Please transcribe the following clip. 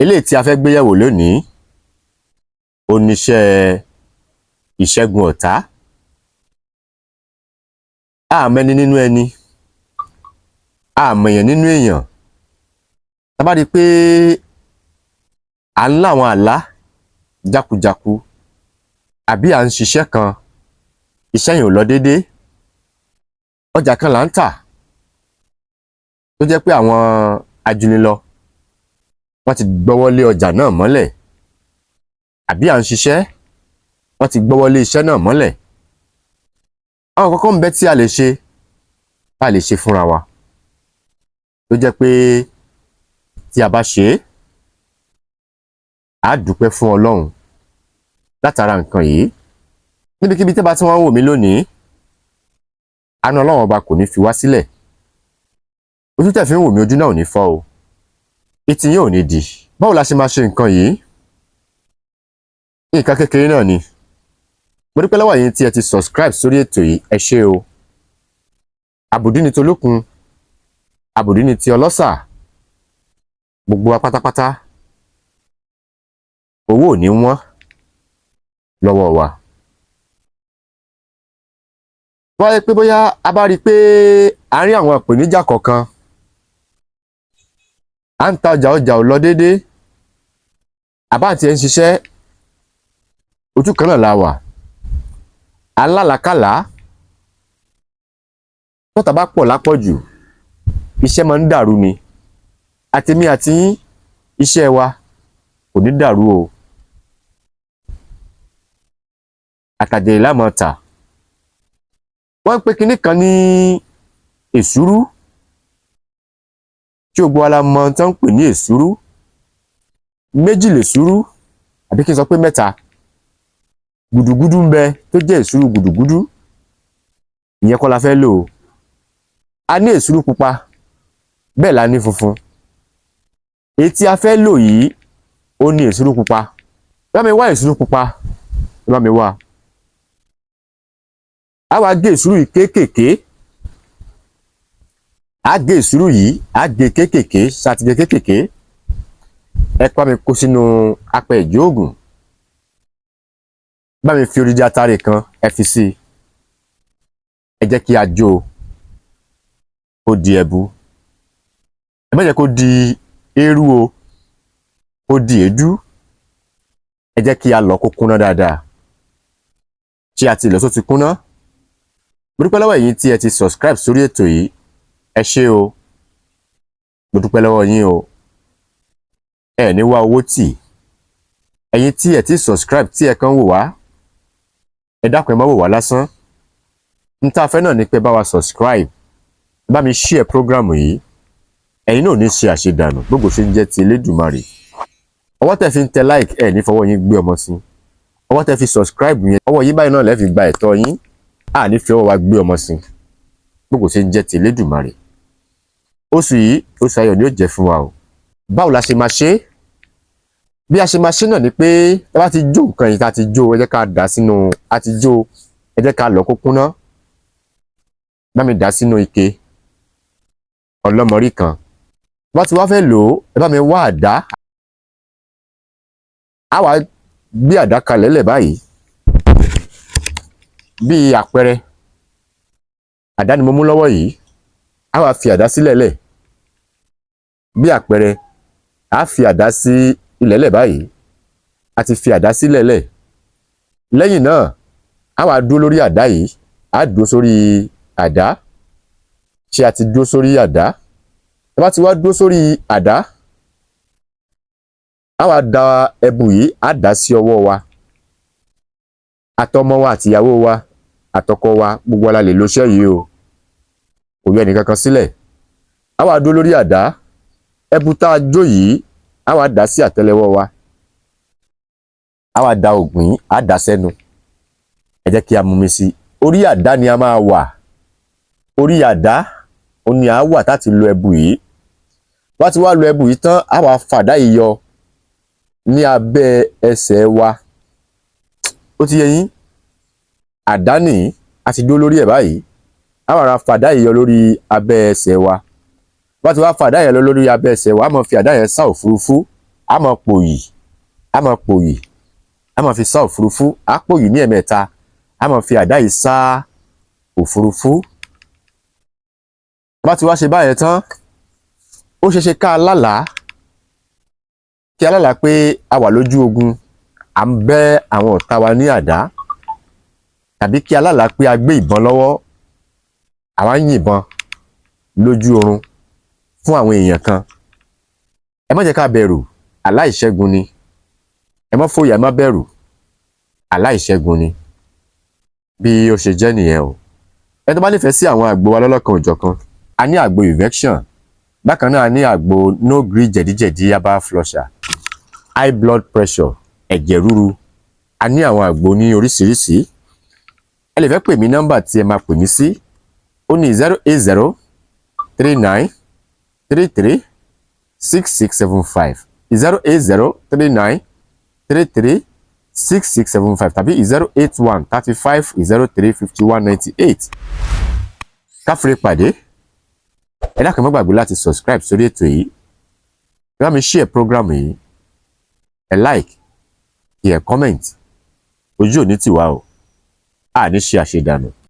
Eléyìí tí a fẹ́ gbé yẹ̀wò lónìí ó níṣẹ́ ìṣẹ́gun ọ̀tá. Àmẹ́ni nínú ẹni, àmọ̀yàn nínú èèyàn. Tá bá rí pé à ń láwọn àlá jákujáku àbí à ń ṣiṣẹ́ kan, iṣẹ́ yẹn ò lọ déédéé, ọjà kan là ń tà tó jẹ́ pé àwọn ajúnilọ wọ́n ti gbọ́wọ́ lé ọjà náà mọ́lẹ̀, àbí à ń ṣiṣẹ́ wọ́n ti gbọ́wọ́ lé iṣẹ́ náà mọ́lẹ̀. Àwọn kankan ń bẹ tí a lè ṣe fúnra wa tó jẹ́ pé tí a bá ṣe é, á dúpẹ́ fún Ọlọ́run látara nǹkan yìí. Níbikíbi tí bá tí wọ́n ń wò mí lónìí, àánú Ọlọ́run ọba kò ní fi wá sílẹ̀. Ojú tẹ́ fi ń wò mí, ojú náà ò ní fọ́ o, etí yín ò ní di. Báwo la ṣe máa ṣe nǹkan yìí? Nǹkan kékeré náà ni. Mo dúpẹ́ lọ́wọ́ yín tí ẹ ti subscribe sórí ètò yìí, ẹ ṣé o. Àbùdí ni tolókun, àbùdí ni ti ọlọ́ṣà, gbogbo wa pátápátá owó ò ní wọ́n lọ́wọ́ wa. Wọ́n rí pé bóyá a bá rí pé a rí àwọn ìpèníjà kọ̀ọ̀kan, à ń ta ọjà ò lọ déédéé, àbá àti ẹ̀ ń ṣiṣẹ́ ojú kan náà la wà, alálàkàlà tọ́ta bá pọ̀ lápọ̀jù, iṣẹ́ máa ń dàrú ni. Àtèmi àti yín, iṣẹ́ wa kò ní dàrú o. Àtàjèrè la máa tà. Wọ́n ń pe kinní kan ní èsúrú, tí gbogbo wa la mọ̀ tán ń pè ní èsúrú. Méjì lèsúrú, àbí kí n sọ pé mẹ́ta. Gùdùgúdù ń bẹ tó jẹ́ èsúrú gùdùgúdù, ìyẹn kọ́ la fẹ́ lò o. A ní èsúrú pupa, bẹ́ẹ̀ la ní funfun. Èyí tí a fẹ́ lò yìí ó ní èsúrú pupa. Bá mi wá èsúrú pupa, bá mi wá. A wá gé èsúrú yìí kéékèèké. A gé èsúrú yìí, a gé kéékèèké, ṣàtìgé kéékèèké. Ẹ bá mi kó sínú apẹ ìjóògùn. Bá mi fi odidi atare kan, ẹ fi sí i. Ẹ jẹ́ kí a jó o, kó di ẹbu. Ẹ má jẹ́ kó di eérú o, kó di èédú. Ẹ jẹ́ kí a lọ̀ kó kúnná dáadáa. Ṣé a ti lọ̀ tó ti kúnná? Mo dúpẹ́ lọ́wọ́ yín tí ẹ ti subscribe sórí ètò yìí, ẹ ṣé o. Mo dúpẹ́ lọ́wọ́ yín o. Ẹ ní wá owó tì. Ẹ̀yin tí ẹ ti subscribe tí ẹ kàn wò wá, ẹ dákun ẹ má wò wá lásán. N tá fẹ́ náà ni pé bá wa subscribe, bá mi share program yìí. Ẹ̀yin náà ò ní ṣe àṣedànù, gbogbo ṣe ń jẹ́ ti Elédùmarè. Ọwọ́ tẹ́ fi ń tẹ like, ẹ ní fọwọ́ yín gbé ọmọ sí. Ọwọ́ tẹ́ fi subscribe yẹn, ọwọ́ yín báyìí náà lẹ́ fi gba ẹ̀tọ́ yín. A ní fi ọwọ́ wa gbé ọmọ sí. Gbogbo ṣe ń jẹ́ ti Elédùmarè. Oṣù yìí, oṣù ayọ̀ ni ó jẹ́ fún wa o. Báwo la ṣe máa ṣe? Bí a ṣe máa ṣe náà ni pé tá bá ti jó nǹkan yìí, tá ti jó, ẹ jẹ́ ká dà sínú, a ti jó, ẹ jẹ́ ká lọ̀ kó kúnná. Bá mi dà sínú ike ọlọ́mọrí kan. Bá ti wá fẹ́ lò ó, ẹ bá mi wá àdá. A wá gbé àdá kalẹ̀ lẹ̀ báyìí. Bí àpẹẹrẹ, àdá ni mo mú lọ́wọ́ yìí. A wá fi àdá sílẹ̀ lẹ̀. Bí àpẹẹrẹ, a fi àdá sí ilẹ̀ lẹ̀ báyìí. A ti fi àdá sílẹ̀ lẹ̀. Lẹ́yìn náà, a wá dúró lórí àdá yìí. A dúró sórí àdá. Ṣé a ti dúró sórí àdá? Tá bá ti wá dúró sórí àdá, a wá da ẹbu yìí, a dà sí ọwọ́ wa. Àtọmọ wa àtìyàwó wa, àtọkọ wa, gbogbo wa la lè lo iṣẹ́ yìí o. Kò yọ ẹnì kankan sílẹ̀. A wá dúró lórí àdá. Ẹbu tá a jó yìí, a wá dà sí àtẹ́lẹwọ́ wa. A wá da ògùn yìí, a dà sẹ́nu. Ẹ jẹ́ kí a mumi sí. Orí àdá ni a máa wà. Orí àdá ó ní a wà láti lo ẹbu yìí. Bá ti wá lo ẹbu yìí tán, a wá fàdá yìí yọ ní abẹ́ ẹsẹ̀ wa. Ó ti yé yín? Àdá nìyí, a ti dúró lórí ẹ̀ báyìí. A wá ra fàdá yìí yọ lórí abẹ́ ẹsẹ̀ wa. Bá ti wá fàdá yẹn lọ lórí abẹ́ ẹsẹ̀ wa, a máa fi àdá yẹn sá òfurufú. a máa pòyì a máa pòyì a máa fi sá òfurufú, a pòyì ní ẹ̀mẹ́ta, a máa fi àdá yìí sá òfurufú. Bá ti wá ṣe báyẹn tán, ó ṣeéṣe ká lálàá, kí a lálàá pé a wà lójú ogun, à ń bẹ́ àwọn ọ̀tá wa ní àdá, tàbí kí a lálàá pé a gbé ìbọn lọ́wọ́, àwa ń yìnbọn lójú oorun fún àwọn èèyàn kan. Ẹ má jẹ́ ká bẹ̀rù, àlá ìṣẹ́gun ni. Ẹ má fòyà, ẹ má bẹ̀rù, àlá ìṣẹ́gun ni. Bí ó ṣe jẹ́ nìyẹn o. Ẹni tó bá nífẹ̀ẹ́ sí àwọn àgbo wa lọ́lọ́kan òjọ̀kan, a ní àgbo infection, bákan náà a ní àgbo no gree jẹ̀díjẹ̀dí herbal flusher, high blood pressure, ẹ̀jẹ̀ ríru. A ní àwọn àgbo ní oríṣiríṣi. Ẹ lè fẹ́ pè mí, nọ́mbà tí ẹ máa pè mí sí, ó ní 080 39 33 6675, 080 39 33 6675 tàbí 081 35 03 51 98. Káfíńrè pàdé. Ẹ dákun má gbàgbé láti subscribe sórí ètò yìí. Ẹ bá mi share program yìí. Ẹ like, kí ẹ comment. Ojú ò ní tì wá o. A ní ṣe àṣedànù.